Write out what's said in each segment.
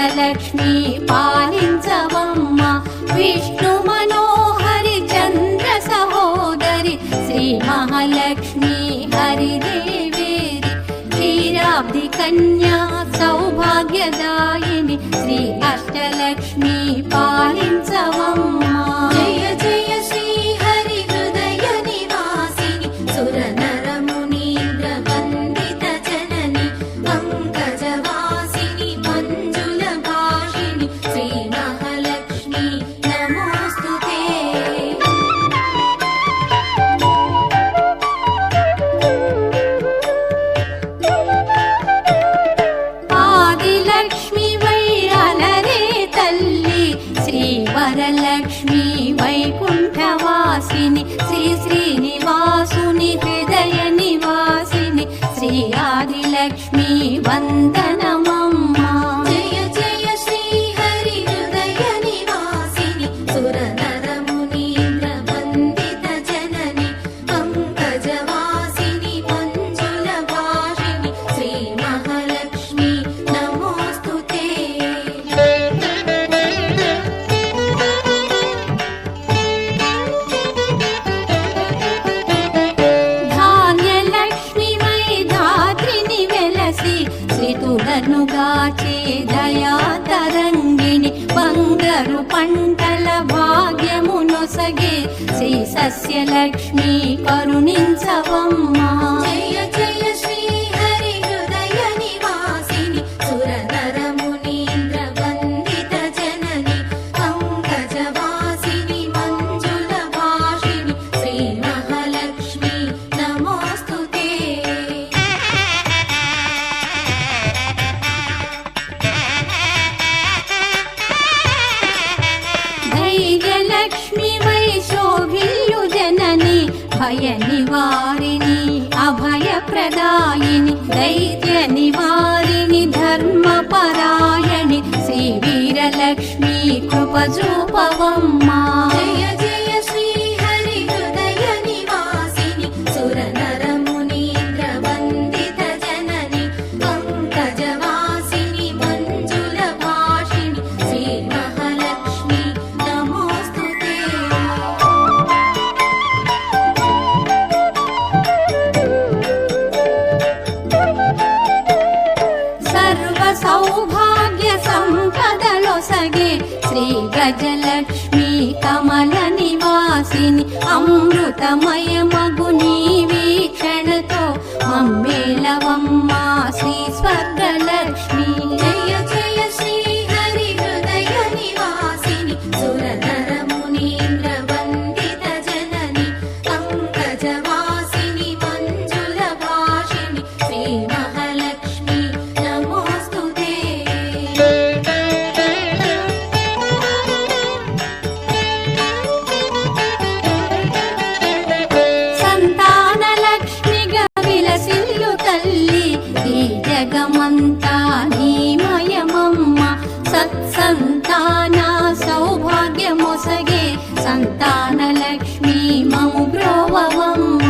అష్టలక్ష్మి పాలించవమ్మ విష్ణు మనోహరి చంద్ర సహోదరి శ్రీ మహాలక్ష్మి హరిదేవేరి క్షీరాబ్ది కన్యా సౌభాగ్యదాయిని శ్రీ అష్టలక్ష్మి పాలించవమ్మ జయ జయ శ్రీ హరి హృదయ నివాసిని సుర నర మునీంద్ర వందిత జనని పంకజవాసిని మంజుల భాషిణి శ్రీ మహాలక్ష్మి నమోస్తుతే ఆదిలక్ష్మి వైరలరే తల్లి శ్రీ వరలక్ష్మి వైకుంఠవాసిని శ్రీ శ్రీనివాసుని హృదయ నివాసిని శ్రీ ఆదిలక్ష్మి వందనమమ్మ జయ జయ శ్రీ హరి హృదయ నివాసిని సుర నర మునీంద్ర వందిత జనని పంకజవాసిని మంజుల భాషిణి శ్రీ మహాలక్ష్మి నమోస్తుతే ధాన్యలక్ష్మి వై ధాత్రిని వెలసి శ్రీతులను గాచే దయా తరంగిణి బంగారు పంటల భాగ్యమునొసగే శ్రీ సస్యలక్ష్మి కరుణించవమ్మ జయ జయ శ్రీ హరి హృదయ నివాసిని సుర నర మునీంద్ర వందిత జనని పంకజవాసిని మంజుల భాషిణి శ్రీ మహాలక్ష్మి నమోస్తుతే ధైర్యలక్ష్మి వై శోభిల్యు జనని భయ నివారిణి అభయ ప్రదాయిని దైత్య నివారిణి ధర్మపరాయణి శ్రీ వీరలక్ష్మి కృపజూపవమ్మ జయ జయ శ్రీ హరి హృదయ నివాసిని సుర నర మునీంద్ర వందిత జనని పంకజవాసిని మంజుల భాషిణి శ్రీ మహాలక్ష్మి నమోస్తుతే సర్వ సౌభాగ్య సంపదలొసగే శ్రీ గజలక్ష్మి కమల నివాసిని అమృతమయమగు నీ వీక్షణతో మమ్మేలవమ్మ శ్రీ స్వర్గలక్ష్మి జయ జయ శ్రీ హరి హృదయ నివాసిని సుర నర మునీంద్ర వందిత జనని పంకజవాసిని మంజుల భాషిణి శ్రీ మహాలక్ష్మి నమోస్తుతే సంతానలక్ష్మిగా విలసిల్లు తల్లి ఈ జగమంతా నీమయమమ్మ సత్సంతాన సౌభాగ్యమొసగే సంతానలక్ష్మి మము బ్రోవవమ్మ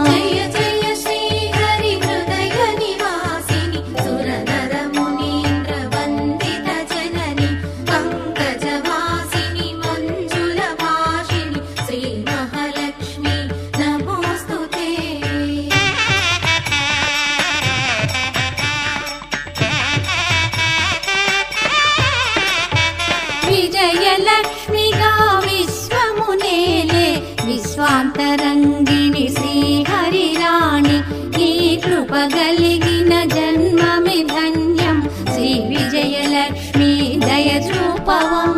జయ జయ శ్రీ హరి హృదయ నివాసిని సుర నర మునీంద్ర వందిత జనని పంకజవాసిని మంజుల భాషిణి శ్రీ మహాలక్ష్మి నమోస్తుతే విజయలక్ష్మిగా విశ్వమునేలే విశ్వాంతరంగిణి శ్రీహరిరాణి నీ కృప కలిగిన జన్మమి ధన్యం శ్రీ విజయలక్ష్మి దయచూపవం